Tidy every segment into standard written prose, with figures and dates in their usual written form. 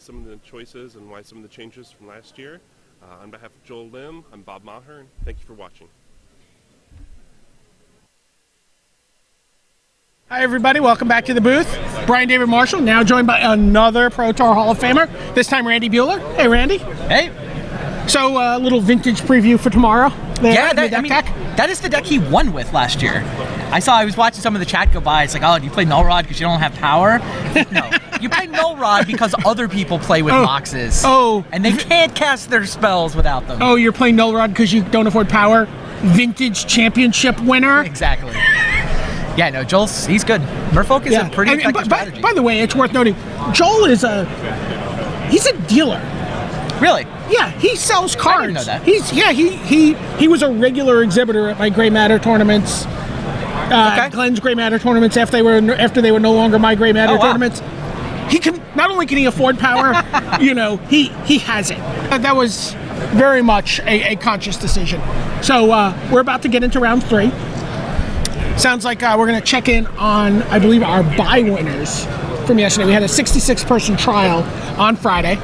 some of the choices and why some of the changes from last year. On behalf of Joel Lim, I'm Bob Maher, and thank you for watching. Hi everybody, welcome back to the booth. Brian David Marshall, now joined by another Pro Tour Hall of Famer, this time Randy Buehler. Hey Randy. Hey. So a little vintage preview for tomorrow. Yeah, that is the deck he won with last year. I was watching some of the chat go by, it's like, oh, do you play Null Rod because you don't have power? No, you play Null Rod because other people play with boxes. Oh. And they can't cast their spells without them. Oh, you're playing Null Rod because you don't afford power? Vintage championship winner? Exactly. Yeah, no, he's good. Merfolk is a pretty effective strategy. By the way, it's worth noting, Joel is he's a dealer. Really? Yeah, he sells cards. I didn't know that. He was a regular exhibitor at my Grey Matter tournaments. Glenn's Grey Matter tournaments after they were no longer my Grey Matter tournaments. He can not only can he afford power, you know, he has it. That was very much a conscious decision. So we're about to get into round 3. Sounds like we're going to check in on, I believe, our bye winners from yesterday. We had a 66-person trial on Friday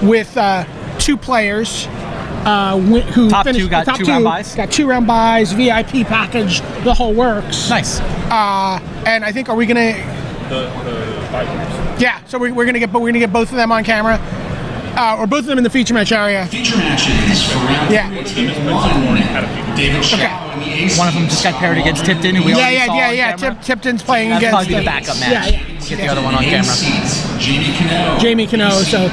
with 2 players who top finished. Two got top 2 two round buys. Got 2 round buys, VIP package, the whole works. Nice. And I think, are we going to? The bye winners. Yeah. So we're going to get both of them on camera, or both of them in the feature match area. Feature matches for round 3. David Chau. One of them just got paired against Tipton, who we already saw on camera. Tipton's playing That'll against. probably be the backup match. Get the other one on camera. Jamie Cano. So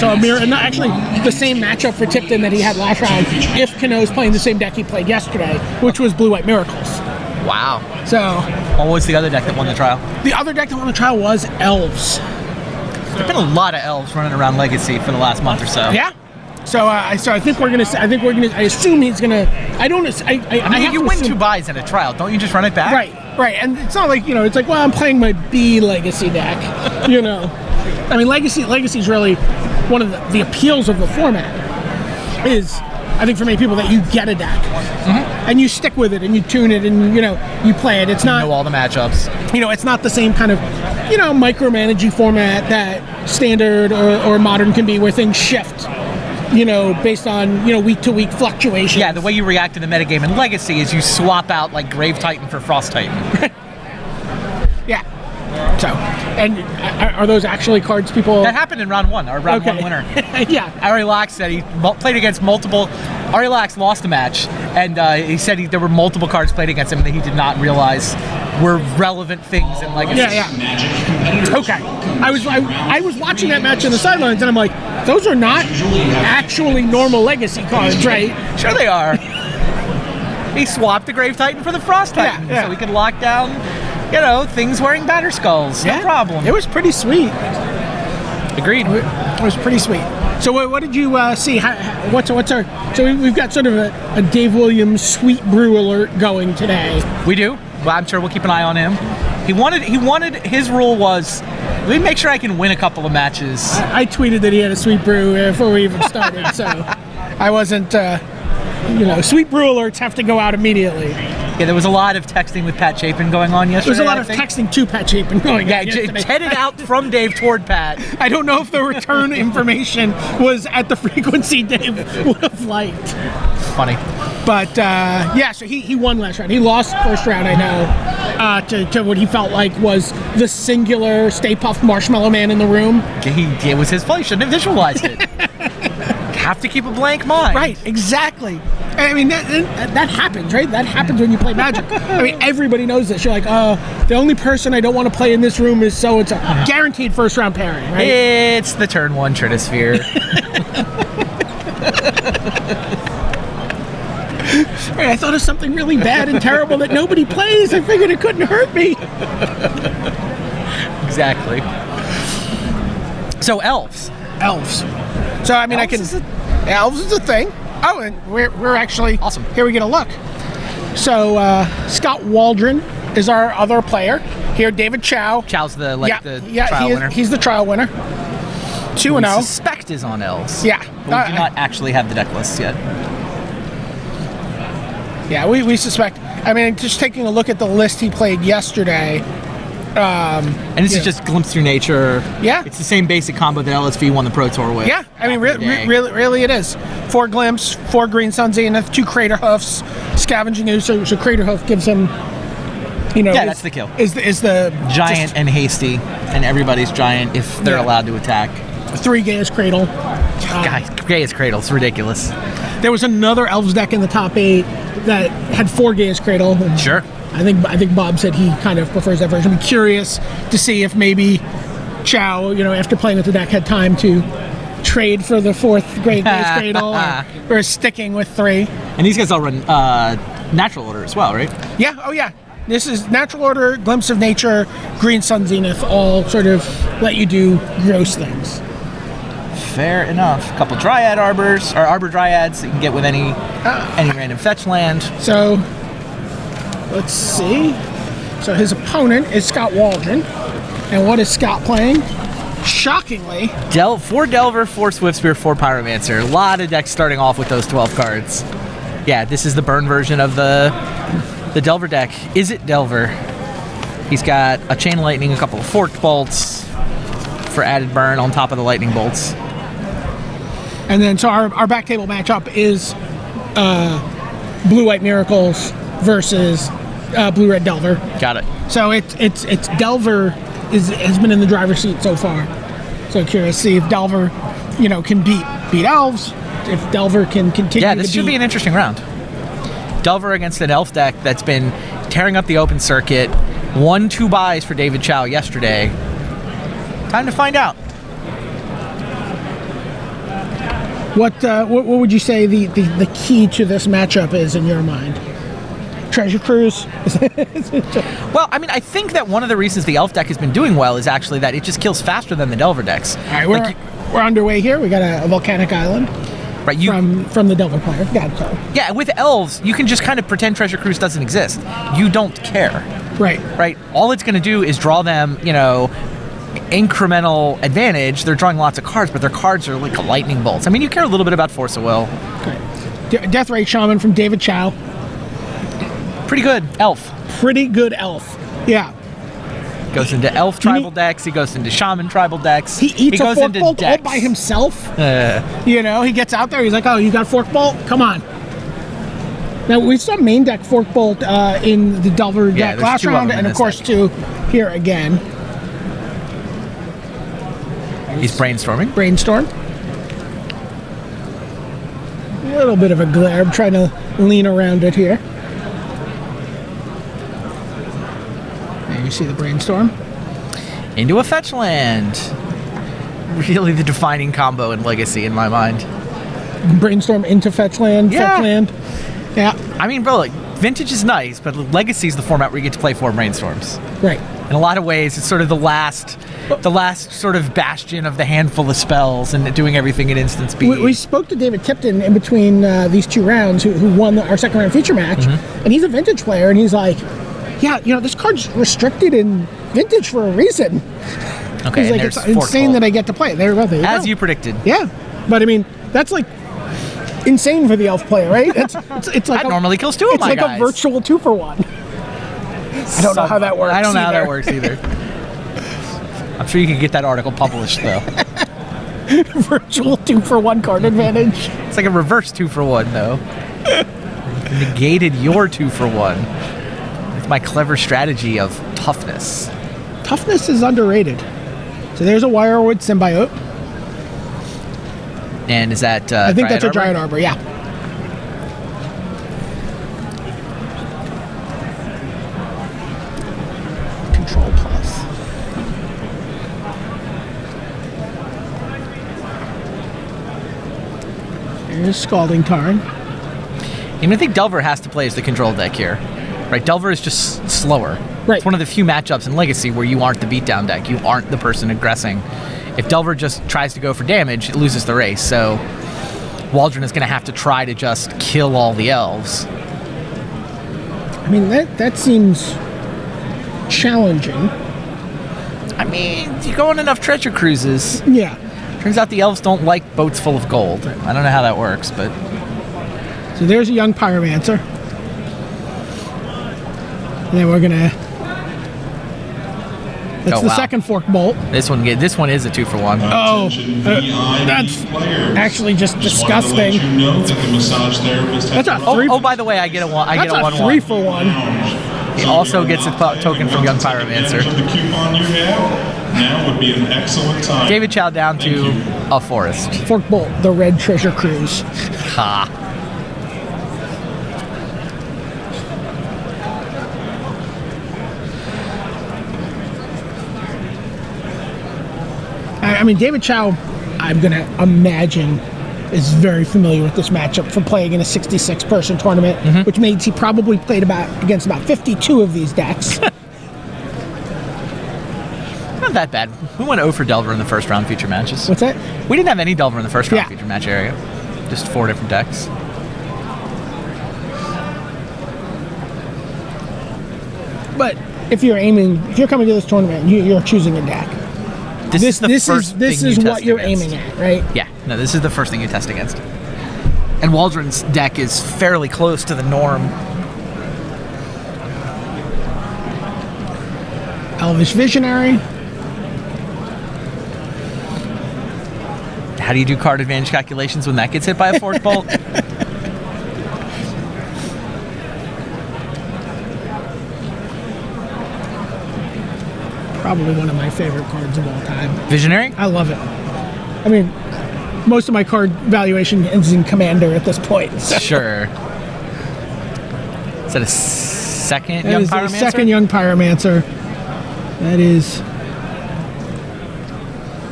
a mirror, and actually the same matchup for Tipton that he had last round. If Cano's playing the same deck he played yesterday, which was Blue White Miracles. Wow. So. What was the other deck that won the trial? The other deck that won the trial was Elves. There've been a lot of Elves running around Legacy for the last month or so. Yeah. So I think we're gonna. I assume he's gonna. I mean, you win 2 buys in a trial, don't you just run it back? Right. And it's not like, you know, it's like, well, I'm playing my B Legacy deck. You know, I mean, Legacy is really one of the appeals of the format. Is, I think, for many people, that you get a deck and you stick with it and you tune it and, you know, you play it. It's not, you know all the matchups. You know, it's not the same kind of, you know, micromanaging format that Standard or Modern can be, where things shift, you know, based on, you know, week-to-week fluctuations. Yeah, the way you react to the metagame in Legacy is you swap out, like, Grave Titan for Frost Titan. Yeah. So, and are those actually cards people... That happened in round 1, our round 1 winner. Yeah. Ari Lax said he played against multiple... Ari Lax lost a match, and he said there were multiple cards played against him that he did not realize were relevant things in Legacy. Yeah. Okay. I was watching that match on the sidelines, and I'm like, those are not actually normal Legacy cards, right? Sure they are. He swapped the Grave Titan for the Frost Titan, so we could lock down, you know, things wearing batter skulls. No problem. It was pretty sweet. Agreed. It was pretty sweet. So what did you see? What's our? So we've got sort of a Dave Williams sweet brew alert going today. We do. Well, I'm sure we'll keep an eye on him. His rule was, let me make sure I can win a couple of matches. I tweeted that he had a sweet brew before we even started, so I wasn't. You know, sweet brew alerts have to go out immediately. Yeah, there was a lot of texting with Pat Chapin going on yesterday. There was a lot of texting to Pat Chapin going on yesterday. Headed out from Dave toward Pat. I don't know if the return information was at the frequency Dave would have liked. Funny. But, yeah, so he won last round. He lost first round, I know, to what he felt like was the singular Stay Puft Marshmallow Man in the room. It was his fault. He shouldn't have visualized it. Have to keep a blank mind. Right, exactly. I mean, that happens, right? That happens when you play Magic. I mean, everybody knows this. You're like, the only person I don't want to play in this room is so-and-so. Guaranteed first-round pairing, right? It's the turn 1 Trinisphere. Right, I thought of something really bad and terrible that nobody plays. I figured it couldn't hurt me. Exactly. So, Elves. So, I mean, Elves is a thing. Oh, and we're actually... Awesome. Here we get a look. So, Scott Waldron is our other player. Here, David Chau. Chau's the trial winner. He's the trial winner. 2-0. We suspect is on Elves. Yeah. But we do not actually have the deck list yet. Yeah, we suspect. I mean, just taking a look at the list he played yesterday, And this is just Glimpse Through Nature. Yeah. It's the same basic combo that LSV won the Pro Tour with. Yeah, I mean, really it is. 4 Glimpse, 4 Green Sun Zenith, 2 Crater Hoofs, Scavenging Ooze, so Crater Hoof gives him, Yeah, that's the kill. Is the giant and hasty, and everybody's giant if they're allowed to attack. 3 Gaius Cradle. Guys, Gaius Cradle, it's ridiculous. There was another Elves deck in the top 8 that had 4 Gaius Cradle. Sure. I think Bob said he kind of prefers that version. I'm curious to see if maybe Chau, after playing with the deck, had time to trade for the 4th Great Gaius Cradle or sticking with 3. And these guys all run natural order as well, right? Yeah, oh yeah. This is Natural Order, Glimpse of Nature, Green Sun Zenith, all sort of let you do gross things. Fair enough. A couple Dryad Arbors, or Arbor Dryads that you can get with any random fetch land. So, let's see. So his opponent is Scott Waldron. And what is Scott playing? Shockingly, 4 Delver, 4 Swiftspear, 4 Pyromancer. A lot of decks starting off with those 12 cards. Yeah, this is the burn version of the Delver deck. Is it Delver? He's got a Chain Lightning, a couple of Forked Bolts for added burn on top of the Lightning Bolts. And then, so our back table matchup is Blue-White Miracles versus Blue-Red Delver. Got it. So it's Delver has been in the driver's seat so far. So curious to see if Delver, can beat Elves. If Delver can continue. Yeah, this should be an interesting round. Delver against an Elf deck that's been tearing up the open circuit. 1-2 buys for David Chau yesterday. Time to find out. What would you say the key to this matchup is in your mind? Treasure Cruise? Well, I mean, I think that one of the reasons the Elf deck has been doing well is actually that it just kills faster than the Delver decks. All right, we're underway here. We got a volcanic island. Right, from the Delver player. Yeah, with Elves, you can just kind of pretend Treasure Cruise doesn't exist. You don't care. Right. All it's going to do is draw them, incremental advantage. They're drawing lots of cards, but their cards are like lightning bolts. I mean, you care a little bit about Force of Will. Okay. Death Ray Shaman from David Chau. Pretty good Elf. Pretty good Elf. Yeah. Goes into Elf tribal decks. He goes into Shaman tribal decks. He eats a goes Fork into Bolt decks. all by himself. He gets out there. He's like, "Oh, you got Fork Bolt? Come on." Now we saw main deck Fork Bolt in the Delver deck last round, and of course two here again. He's brainstorming. Brainstorm. A little bit of a glare. I'm trying to lean around it here. You see the brainstorm? Into a fetch land. Really the defining combo in Legacy in my mind. Brainstorm into fetch land, fetch land. Yeah. I mean, bro, Vintage is nice, but Legacy is the format where you get to play 4 brainstorms. Right. In a lot of ways, it's sort of the last sort of bastion of the handful of spells and doing everything at instant speed. We spoke to David Tipton in between these 2 rounds, who won our second round feature match, and he's a Vintage player, and he's like, yeah, this card's restricted in Vintage for a reason. Okay, he's like, it's insane that I get to play it. There you predicted. Yeah, but I mean, that's like insane for the Elf player, right? It's like that normally kills 2 of my guys. It's like a virtual 2-for-1. I don't know how that works. I don't know how that works either. I'm sure you can get that article published, though. Virtual 2-for-1 card advantage. It's like a reverse 2-for-1, though. You negated your 2-for-1. With my clever strategy of toughness. Toughness is underrated. So there's a Wirewood Symbiote. And is that I think that's a Dryad Arbor, yeah. Control plus. There's Scalding Tarn. I think Delver has to play as the control deck here. Right, Delver is just slower. Right. It's one of the few matchups in Legacy where you aren't the beatdown deck. You aren't the person aggressing. If Delver just tries to go for damage, it loses the race. So Waldron is going to have to try to just kill all the Elves. I mean, that seems challenging. I mean, you go on enough treasure cruises. Yeah. Turns out the Elves don't like boats full of gold. I don't know how that works, but... So there's a young Pyromancer. And then we're going to It's the second fork bolt. This one is a 2-for-1. Oh, that's actually just disgusting. That's a 3. Oh, by the way, I get a 1. I get a 1-1. That's a 3-for-1. He also gets a token from Young Pyromancer. Now would be an excellent time. David Chau down to a forest. Fork bolt, the Red Treasure Cruise. Ha. I mean, David Chau, I'm going to imagine, is very familiar with this matchup from playing in a 66-person tournament, which means he probably played against about 52 of these decks. Not that bad. We went 0 for Delver in the first round feature matches. What's that? We didn't have any Delver in the first round feature match area. Just 4 different decks. But if you're coming to this tournament, you're choosing a deck. This is what you're aiming at, right? Yeah. No, this is the first thing you test against. And Waldron's deck is fairly close to the norm. Elvish Visionary. How do you do card advantage calculations when that gets hit by a fork bolt? Probably one of my favorite cards of all time. Visionary? I love it. I mean, most of my card valuation is in Commander at this point. So. Sure. Is that a second that Young is Pyromancer? A second Young Pyromancer. That is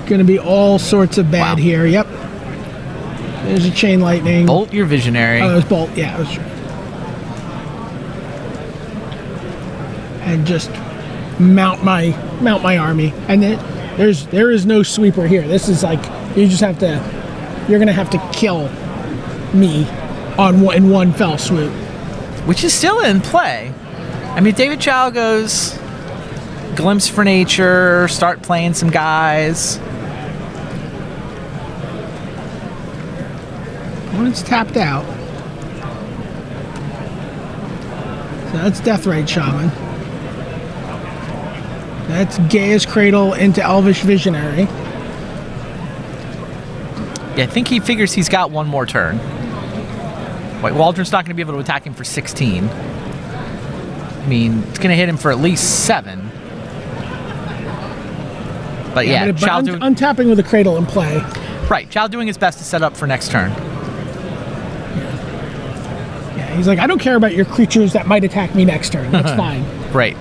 going to be all sorts of bad here. Yep. There's a Chain Lightning. Bolt your Visionary. Oh, it was Bolt. Yeah, it was true. And just mount my army. And there is no sweeper here. This is like you're gonna have to kill me in one fell swoop. Which is still in play. I mean, David Chau goes Glimpse for Nature, start playing some guys. When it's tapped out. So that's Deathrite Shaman. That's Gaia's Cradle into Elvish Visionary. Yeah, I think he figures he's got one more turn. Wait, Waldron's not going to be able to attack him for 16. I mean, it's going to hit him for at least 7. But yeah, Chau untapping with a Cradle in play. Right, Chau doing his best to set up for next turn. Yeah, he's like, I don't care about your creatures that might attack me next turn. That's fine. Right.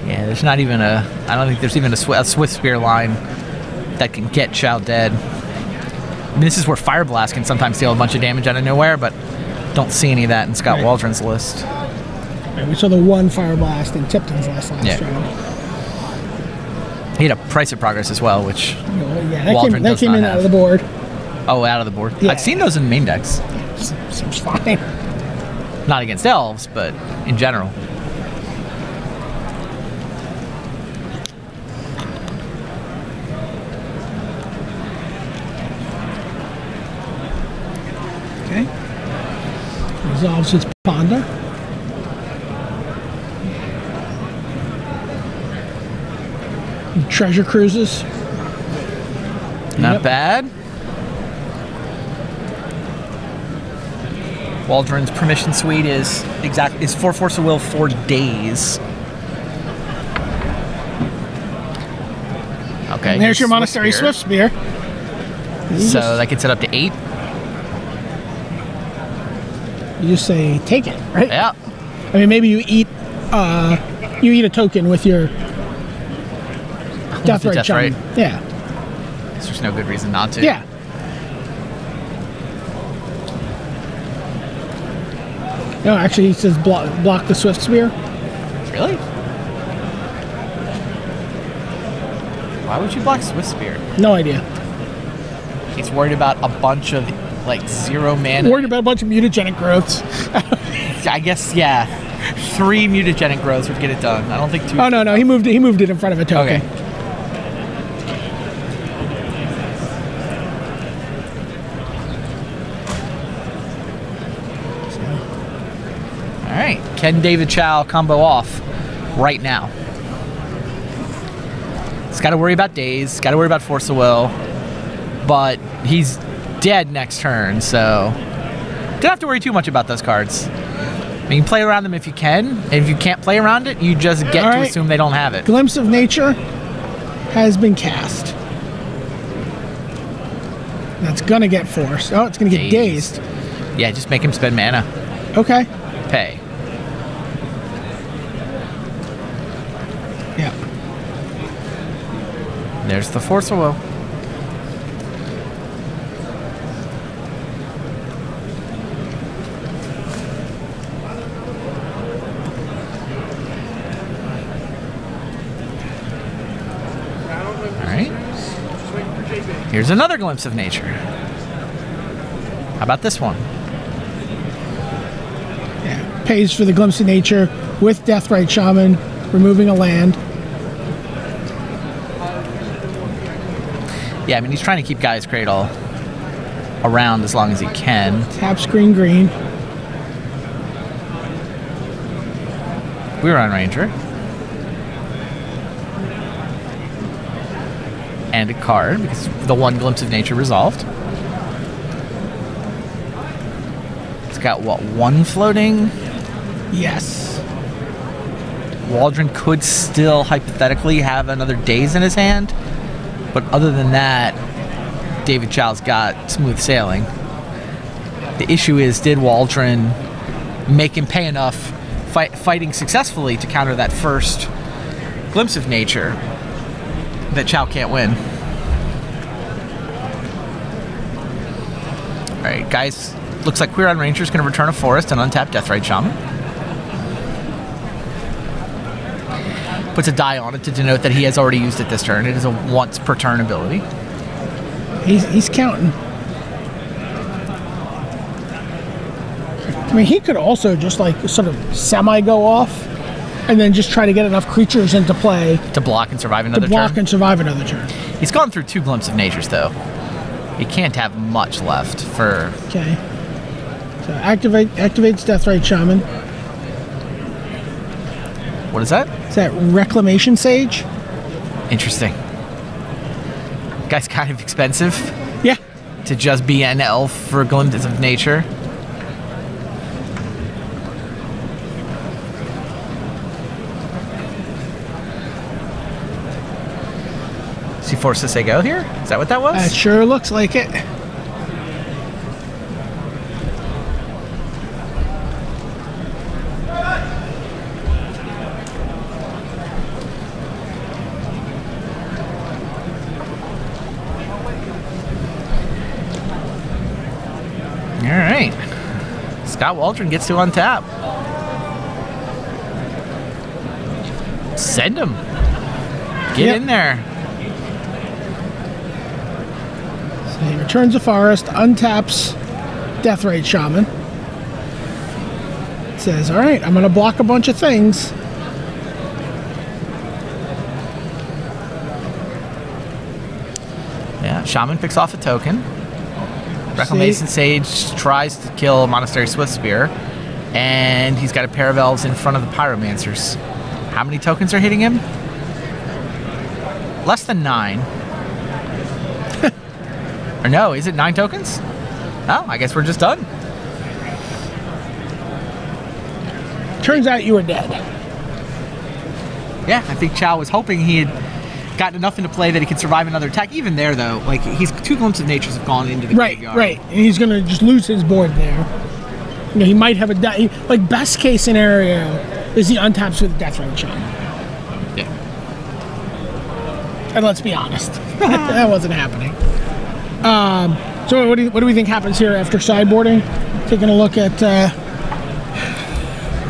Yeah, there's not even I don't think there's even a Swift Spear line that can get Chau dead. I mean, this is where Fire Blast can sometimes deal a bunch of damage out of nowhere, but don't see any of that in Scott Waldron's list. Right, we saw the one Fire Blast in Tipton's last round. He had a Price of Progress as well, which Waldron that came in out of the board. Oh, out of the board. Yeah. I've seen those in main decks. Seems fine. Not against Elves, but in general. Okay. Resolves its Ponder. Treasure Cruises. Not bad. Waldron's Permission Suite is 4 Force of Will 4 days. Okay. And there's your Monastery Swift Spear. So that gets it up to 8. You just say take it, right? Yeah. I mean, maybe you eat a token with your Deathrite Shaman. Yeah. There's no good reason not to. Yeah. No, actually, he says block the Swift Spear. Really? Why would you block Swift Spear? No idea. He's worried about a bunch of 0 mana. Worried about a bunch of mutagenic growths. I guess, yeah. 3 mutagenic growths would get it done. I don't think 2. Oh no, he moved it in front of a token. Okay. right. Can David Chau combo off right now? He's got to worry about Daze. Got to worry about Force of Will. But he's dead next turn, so don't have to worry too much about those cards. I mean, you can play around them if you can, and if you can't play around it, you just get to assume they don't have it. Glimpse of Nature has been cast. That's gonna get forced. Oh, it's gonna get dazed. Yeah, just make him spend mana. Okay. Pay. Yeah. There's the Force of Will. Here's another Glimpse of Nature. How about this one? Yeah, pays for the Glimpse of Nature with Deathrite Shaman, removing a land. Yeah, I mean, he's trying to keep Gaia's Cradle around as long as he can. Taps green. We were on Ranger. And a card, because the one Glimpse of Nature resolved. It's got, what, one floating? Yes. Waldron could still, hypothetically, have another Daze in his hand. But other than that, David Chau's got smooth sailing. The issue is, did Waldron make him pay enough fighting successfully to counter that first Glimpse of Nature that Chau can't win? Alright, guys. Looks like Queer on Ranger is going to return a forest and untap Deathrite Shaman. Puts a die on it to denote that he has already used it this turn. It is a once per turn ability. He's counting. I mean, he could also just like sort of semi-go off and then just try to get enough creatures into play to block and survive another turn. He's gone through 2 Glimpse of Natures, though. He can't have much left for... Okay. So activates Deathrite Shaman. What is that? Is that Reclamation Sage? Interesting. Guy's kind of expensive. Yeah. To just be an elf for Glimpses of Nature. Is he forced to say go here? Is that what that was? It sure looks like it. Alright. Scott Waldron gets to untap. Send him. Get in there. So he returns a forest, untaps Deathrite Shaman. Says, alright, I'm going to block a bunch of things. Yeah, Shaman picks off a token. Reclamation Sage tries to kill Monastery Swiftspear, and he's got a pair of elves in front of the Pyromancers. How many tokens are hitting him? Less than 9. Or no, is it 9 tokens? Oh, I guess we're just done. Turns out you were dead. Yeah, I think Chau was hoping he had gotten enough into play that he could survive another attack. Even there, though, like, he's 2 Glimpses of Natures have gone into the graveyard. Right, and he's going to just lose his board there. You know, he might have a... Like, best case scenario is he untaps with Deathrite Shaman. Yeah. And let's be honest, that wasn't happening. So what do we think happens here after sideboarding? Taking a look at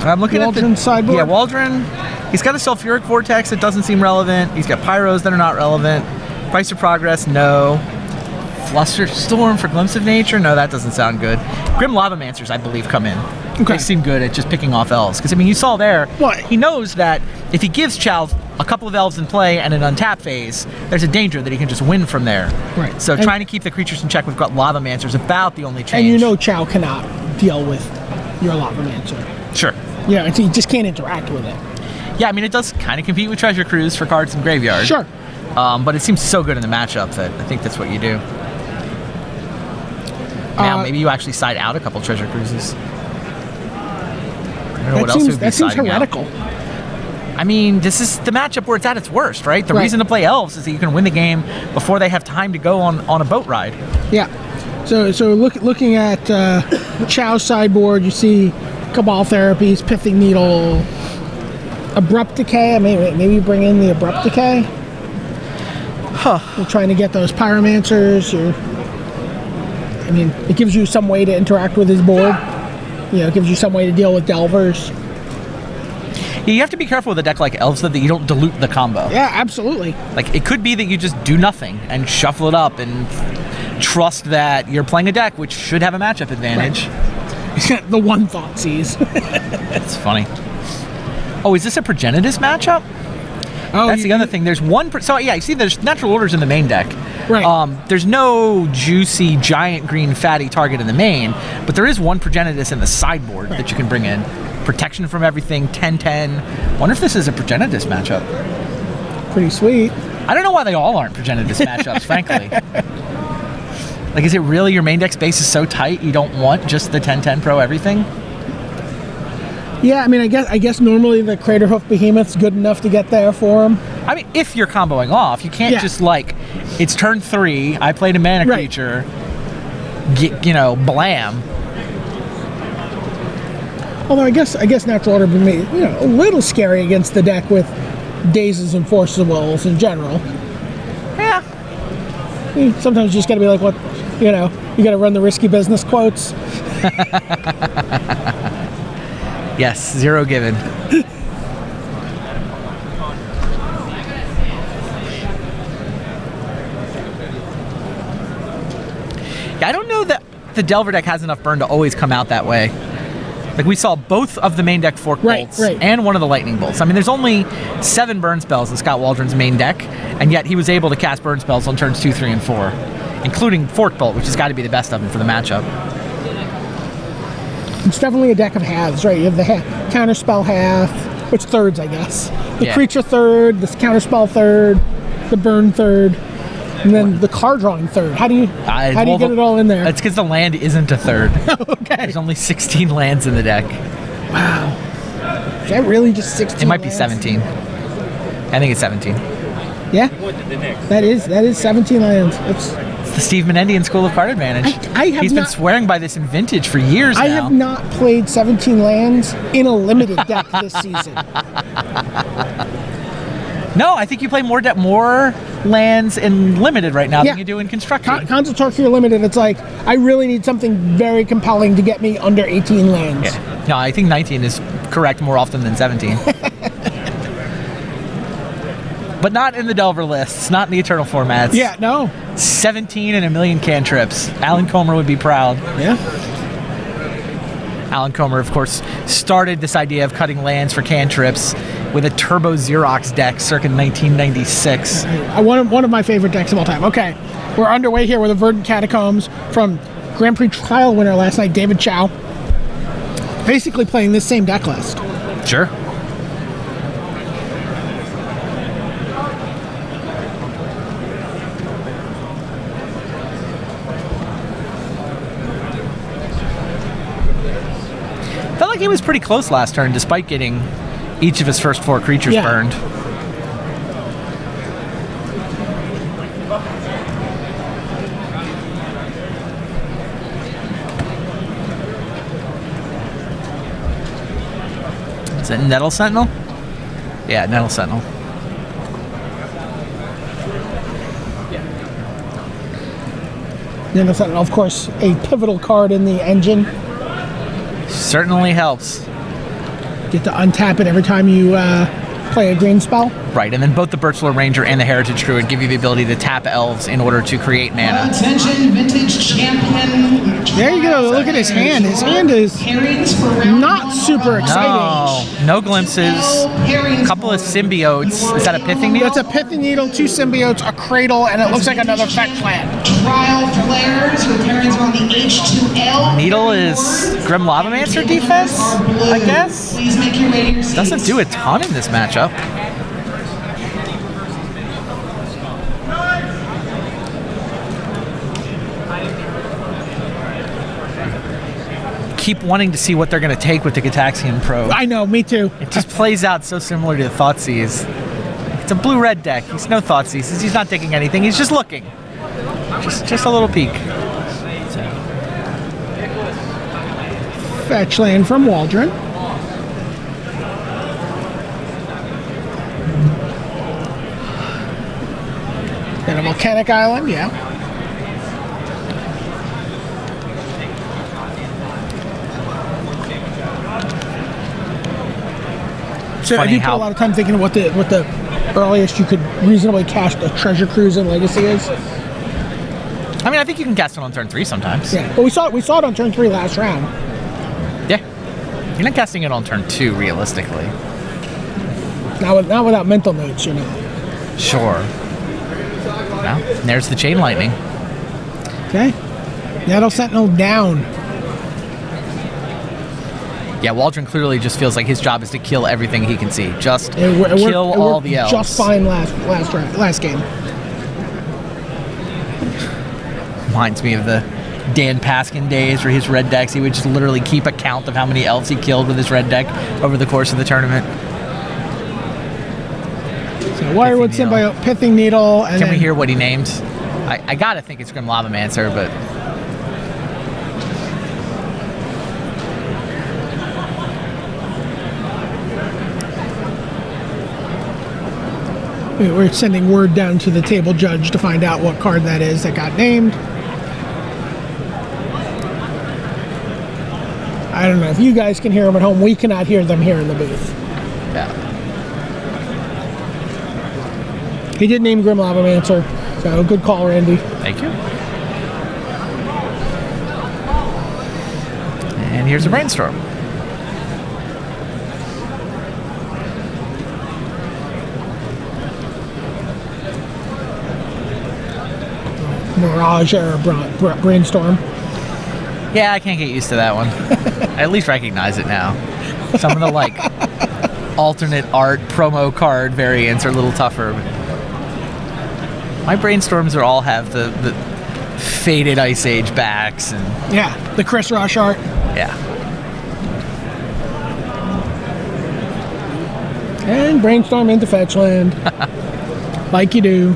I'm looking Waldron's at the sideboard. Yeah, Waldron. He's got a Sulfuric Vortex that doesn't seem relevant. He's got Pyros that are not relevant. Price of Progress, no. Flusterstorm for Glimpse of Nature, no, that doesn't sound good. Grim Lavamancers, I believe, come in. Okay. They seem good at just picking off elves. Because, I mean, you saw there, What? He knows that if he gives Chau a couple of elves in play and an untap phase, there's a danger that he can just win from there. Right. So trying to keep the creatures in check with Lavamancers is about the only change. And you know Chau cannot deal with your Lavamancer. Sure. Yeah, you just can't interact with it. Yeah, I mean, it does kind of compete with Treasure Cruise for cards in Graveyard. Sure. But it seems so good in the matchup that I think that's what you do. Now, maybe you actually side out a couple Treasure Cruises. I don't know what else would be that seems siding out. heretical. I mean, this is the matchup where it's at its worst, right? The reason to play Elves is that you can win the game before they have time to go on a boat ride. Yeah. So looking at Chau's sideboard, you see Cabal Therapies, Pithing Needle, Abrupt Decay. Maybe bring in the Abrupt Decay. You're trying to get those Pyromancers. It gives you some way to interact with his board. It gives you some way to deal with Delvers. Yeah, you have to be careful with a deck like Elves that you don't dilute the combo. Yeah, absolutely. Like, it could be that you just do nothing and shuffle it up and trust that you're playing a deck which should have a matchup advantage. Right. The one thought sees. It's funny. Oh, is this a Progenitus matchup? Oh, that's the other thing. There's one. So yeah, you see, there's natural orders in the main deck. Right. There's no juicy giant green fatty target in the main, but there is one Progenitus in the sideboard that you can bring in. Protection from everything. 10/10. Wonder if this is a Progenitus matchup. Pretty sweet. I don't know why they all aren't Progenitus matchups, frankly. Like, is it really your main deck space is so tight you don't want just the 10/10 pro everything? Yeah, I guess normally the Craterhoof Behemoth's good enough to get there for him. I mean, if you're comboing off, you can't just it's turn 3, I played a mana creature, blam. Although I guess Natural Order would be a little scary against the deck with Dazes and Force of Wills in general. Yeah. Sometimes you just got to be like, you got to run the risky business quotes. Yes, 0 given. Yeah, I don't know that the Delver deck has enough burn to always come out that way. Like, we saw both of the main deck Fork Bolts and one of the Lightning Bolts. I mean, there's only 7 burn spells in Scott Waldron's main deck, and yet he was able to cast burn spells on turns 2, 3, and 4, including Fork Bolt, which has got to be the best of them for the matchup. It's definitely a deck of halves, right? You have the counterspell half, which thirds, I guess. The creature third, the counterspell third, the burn third, and then the card drawing third. How do you get it all in there? It's because the land isn't a third. Okay. There's only 16 lands in the deck. Wow. Is that really just 16? It might be lands? 17. I think it's 17. Yeah. That is 17 lands. It's the Steve Menendian School of Card Advantage. He's been swearing by this in Vintage for years now. I have not played 17 lands in a limited deck this season. No, I think you play more lands in Limited right now than you do in Construction. Console Torque Limited, it's like, I really need something very compelling to get me under 18 lands. Yeah. No, I think 19 is correct more often than 17. But not in the Delver lists, not in the Eternal formats. Yeah, no. 17 and a million cantrips. Alan Comer would be proud. Yeah. Alan Comer, of course, started this idea of cutting lands for cantrips with a Turbo Xerox deck circa 1996. One of my favorite decks of all time. Okay, we're underway here with the Verdant Catacombs from Grand Prix trial winner last night, David Chau. Basically playing this same deck list. Sure. Felt like he was pretty close last turn, despite getting each of his first 4 creatures burned. Is it Nettle Sentinel? Yeah, Nettle Sentinel. Nettle Sentinel, of course, a pivotal card in the engine. Certainly helps. Get to untap it every time you play a green spell. Right, and then both the Birchler Ranger and the Heritage Druid give you the ability to tap Elves in order to create mana. Attention, Vintage Champion. There you go. Look at his hand. His hand is not super exciting. No. No glimpses. A couple of symbiotes. Is that a pithing needle? That's a pithing needle, 2 symbiotes, a cradle, and it looks like another fetch land. Trial players with pairings on the H2L. Needle is Grim Lavamancer defense, I guess? Please make your way to your seats. Doesn't do a ton in this matchup. Keep wanting to see what they're going to take with the Gataxian probe. I know, me too. It just plays out so similar to the Thoughtseize. It's a blue-red deck. He's no Thoughtseizes. He's not taking anything. He's just looking. Just a little peek. Fetch land from Waldron. And a volcanic island, yeah. So have you put a lot of time thinking of what the earliest you could reasonably cast a treasure cruise in Legacy is? I mean, I think you can cast it on turn 3 sometimes. Yeah, but we saw it on turn 3 last round. Yeah, you're not casting it on turn 2 realistically. Not without mental notes, you know. Sure. Well, there's the chain lightning. Okay. That'll Sentinel down. Yeah, Waldron clearly just feels like his job is to kill everything he can see. Just kill all the elves. Just fine last game. Reminds me of the Dan Paskin days where his red decks, he would just literally keep a count of how many elves he killed with his red deck over the course of the tournament. So Wirewood Symbiote, Pithing Needle, and Can we hear what he named? I gotta think it's Grim Lavamancer, but... We're sending word down to the table judge to find out what card that is that got named. I don't know if you guys can hear them at home. We cannot hear them here in the booth. Yeah. He did name Grim Lavamancer, so good call, Randy. Thank you. And here's a brainstorm. Mirage or Brainstorm. Yeah, I can't get used to that one. I at least recognize it now. Some of the like alternate art promo card variants are a little tougher. My brainstorms are all have the faded Ice Age backs and yeah, the Chris Rush art. Yeah. And Brainstorm into Fetchland. Like you do.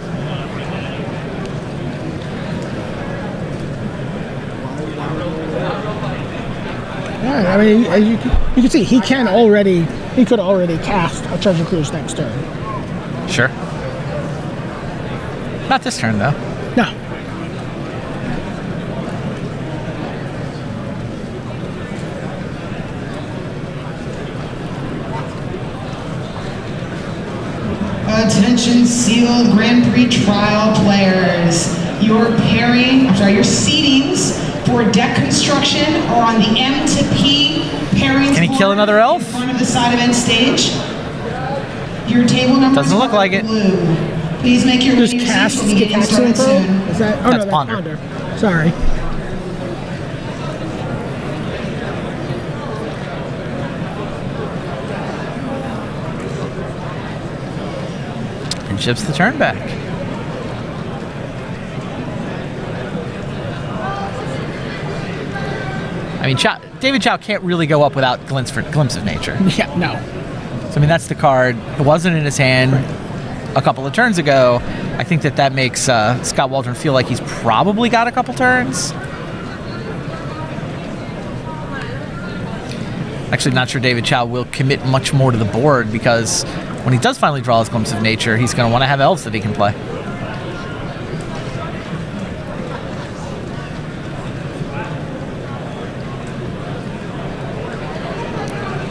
I mean, as you can see, he could already cast a Treasure Cruise next turn. Sure. Not this turn, though. No. Attention sealed Grand Prix trial players. Your seedings for deck construction are on the M to P pairings. Can he kill another elf? In front of the side of end stage. Your table numbers doesn't look like it. Blue. Please make your way to your seats. We'll be getting started soon. Is that? Oh, that's no, Ponder. Sorry. And ships the turn back. I mean, David Chau can't really go up without Glimpse of Nature. Yeah, no. So, I mean, that's the card. It wasn't in his hand a couple of turns ago. I think that makes Scott Waldron feel like he's probably got a couple turns. Actually, not sure David Chau will commit much more to the board because when he does finally draw his Glimpse of Nature, he's going to want to have elves that he can play.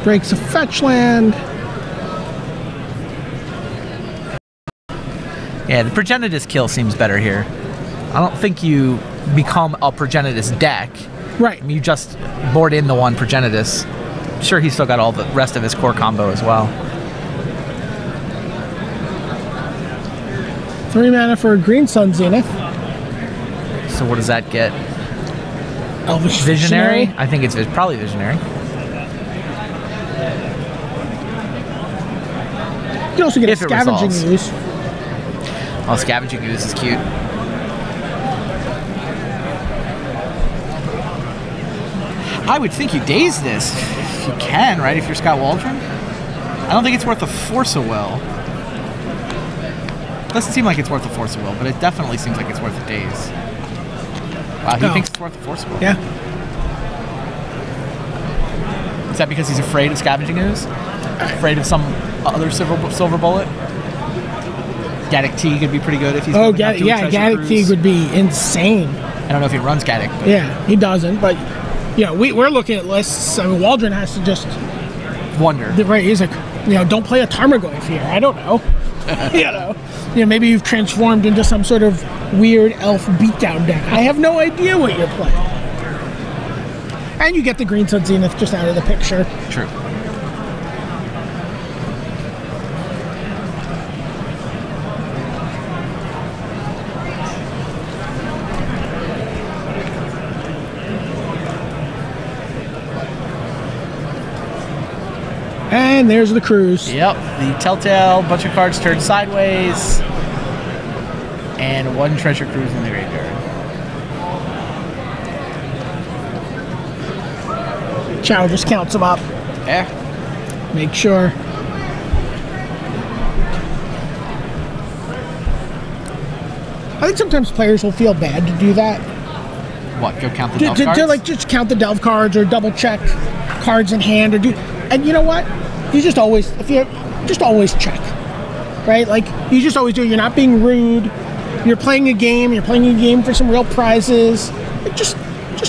Breaks a fetch land. Yeah, the Progenitus kill seems better here. I don't think you become a Progenitus deck. Right. I mean, you just board in the one Progenitus. sure he's still got all the rest of his core combo as well. 3 mana for a Green Sun Zenith. So what does that get? Elvish Visionary? I think it's probably Visionary. You can also get If a it Scavenging resolves. Ooze. Oh, Scavenging Ooze is cute. I would think you daze this if you can, right? If you're Scott Waldron. I don't think it's worth a Force of Will. Doesn't seem like it's worth a Force of Will, but it definitely seems like it's worth a daze. Wow, he thinks it's worth a Force of Will. Yeah. Is that because he's afraid of Scavenging Ooze? Afraid of some other silver bullet? Gaddock Teague would be pretty good if he's moving up to a Treasure Gaddock Cruise. Teague would be insane. I don't know if he runs Gaddock. But Yeah, he doesn't, but you know, we're looking at lists. I mean, Waldron has to just Wonder. right. He's like, you know, don't play a Tarmogoyf here. I don't know. You know, maybe you've transformed into some sort of weird elf beatdown deck. I have no idea what you're playing. And you get the Green Sun Zenith just out of the picture. True. And there's the cruise. Yep, the Telltale, bunch of cards turned sideways, and 1 Treasure Cruise in the graveyard. Chau just counts them up. Yeah. Make sure. I think sometimes players will feel bad to do that. What, go count the Delve cards? To like just count the Delve cards or double check cards in hand or do. And you know what? You just always, if you just always check, right? Like you just always do. You're not being rude. You're playing a game. You're playing a game for some real prizes. Like, just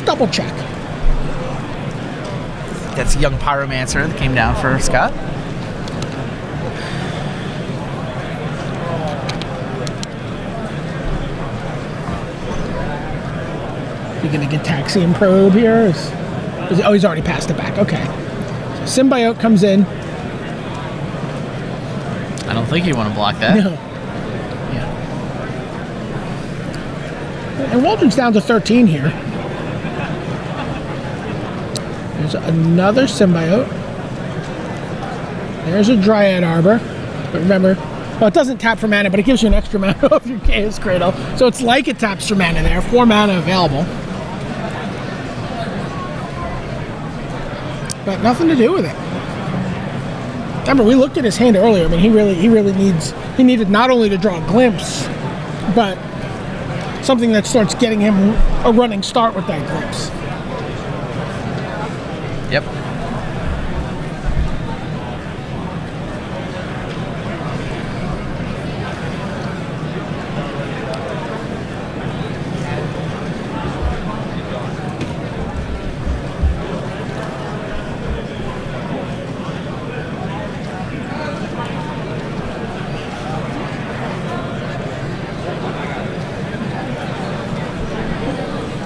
double check. That's a young Pyromancer that came down for Scott. You're gonna get Taxi and Probe here. Oh, he's already passed it back. Okay. So Symbiote comes in. I don't think you want to block that. No. Yeah. And Waldron's down to 13 here. There's another Symbiote. There's a Dryad Arbor. But remember, well, it doesn't tap for mana, but it gives you an extra mana off your Chaos Cradle. So it's like it taps for mana there. 4 mana available. But nothing to do with it. Remember, we looked at his hand earlier. I mean, he needed not only to draw a glimpse, but something that starts getting him a running start with that glimpse. Yep.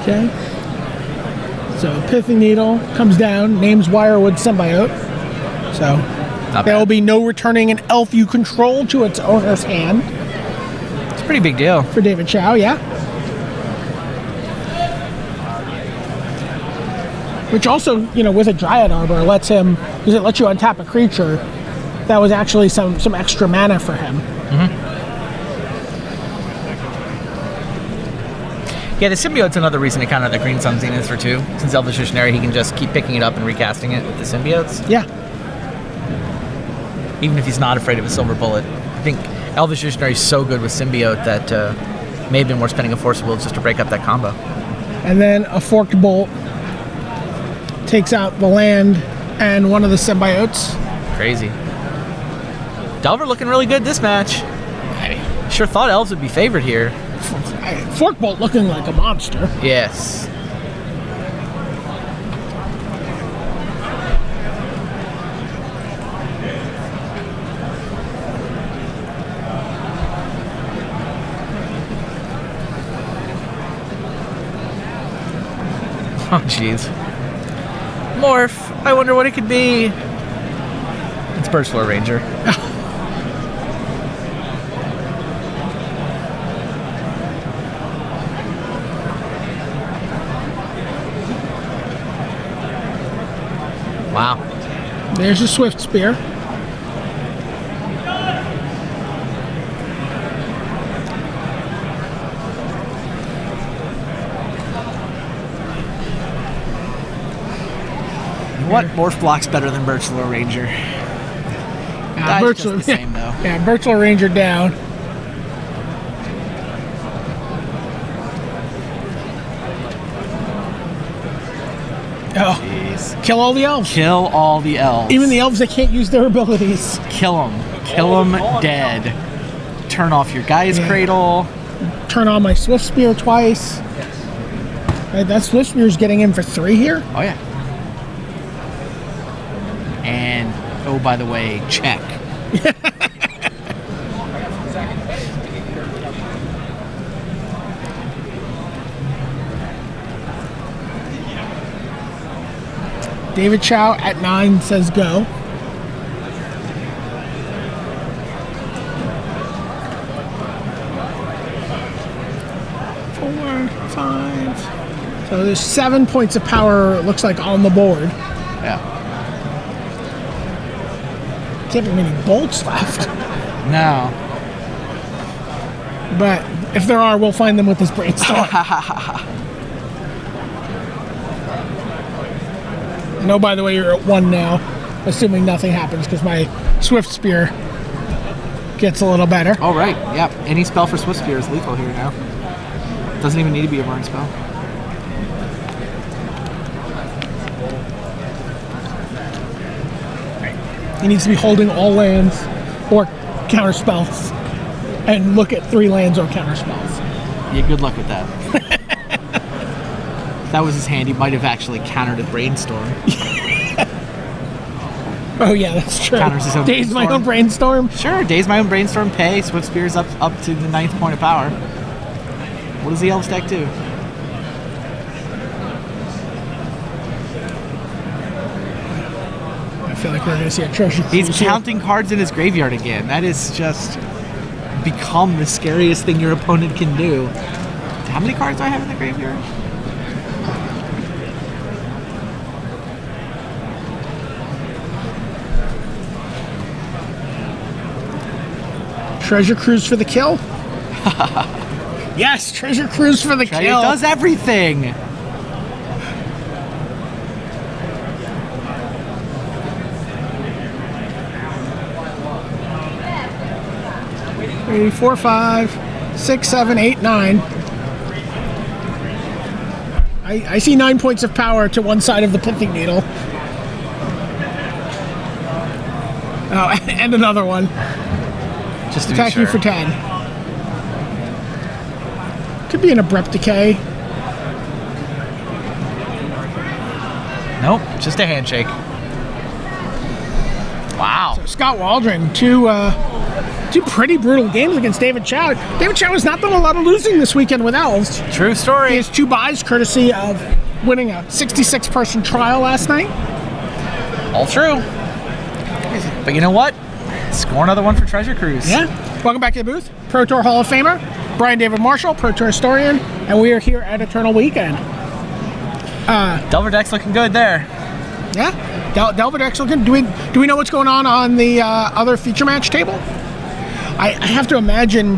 Okay. So Pithing Needle comes down, names Wirewood Symbiote. So there will be no returning an elf you control to its owner's hand. It's a pretty big deal. For David Chau, yeah. Which also, you know, with a Dryad Arbor lets him, because it lets you untap a creature that was actually some extra mana for him. Mm-hmm. Yeah, the Symbiote's another reason to count out the Green Sun Zenith for 2. Since Elvish Visionary, he can just keep picking it up and recasting it with the Symbiotes. Yeah. Even if he's not afraid of a silver bullet. I think Elvish Visionary is so good with Symbiote that may have been worth spending a Force of Will just to break up that combo. And then a Forked Bolt takes out the land and one of the Symbiotes. Crazy. Delver looking really good this match. I sure thought Elves would be favored here. Forked Bolt looking like a monster. Yes. Oh, jeez. Morph. I wonder what it could be. It's Birchfloor Ranger. Wow. There's a Swift Spear. What morph block's better than Birchfloor Ranger? Birchfloor, the same though. Yeah, Birchfloor Ranger down. Oh, jeez. Kill all the elves. Kill all the elves. Even the elves that can't use their abilities. Kill them. Kill them dead. Turn off your Guy's Cradle. Turn on my Swift Spear twice. Right, that Swift Spear's getting in for 3 here. Oh yeah. And oh, by the way, check. David Chau at 9 says go. So there's 7 points of power, it looks like, on the board. Yeah. Can't be many bolts left. No. But if there are, we'll find them with this brainstorm. And oh, by the way, you're at 1 now, assuming nothing happens, because my Swift Spear gets a little better. Oh, right. Yep. Any spell for Swift Spear is lethal here now. Doesn't even need to be a burn spell. He needs to be holding all lands or counter spells and look at 3 lands or counter spells. Yeah, good luck with that. If that was his hand, he might have actually countered a Brainstorm. Oh yeah, that's true. Counters his own Daze my own Brainstorm. Sure, Daze my own Brainstorm, pay, Swift Spear's up to the 9th point of power. What does the Elves deck do? I feel like we're going to see a treasure cruise. He's counting cards in his graveyard again. That is just become the scariest thing your opponent can do. How many cards do I have in the graveyard? Treasure Cruise for the kill? Yes, Treasure Cruise for the kill. It does everything. Three, 4, 5, 6, 7, 8, 9. I see 9 points of power to one side of the pithing needle. Oh, and another one. Just to attack be sure. you for 10. Could be an abrupt decay. Nope, just a handshake. Wow. So Scott Waldron, two pretty brutal games against David Chau. David Chau has not done a lot of losing this weekend with Elves. True story. He has 2 buys courtesy of winning a 66-person trial last night. All true. But you know what? Score another one for Treasure Cruise. Yeah. Welcome back to the booth. Pro Tour Hall of Famer, Brian David Marshall, Pro Tour historian, and we are here at Eternal Weekend. Delver deck's looking good there. Yeah. Delver deck's looking. Do we know what's going on the other feature match table? I have to imagine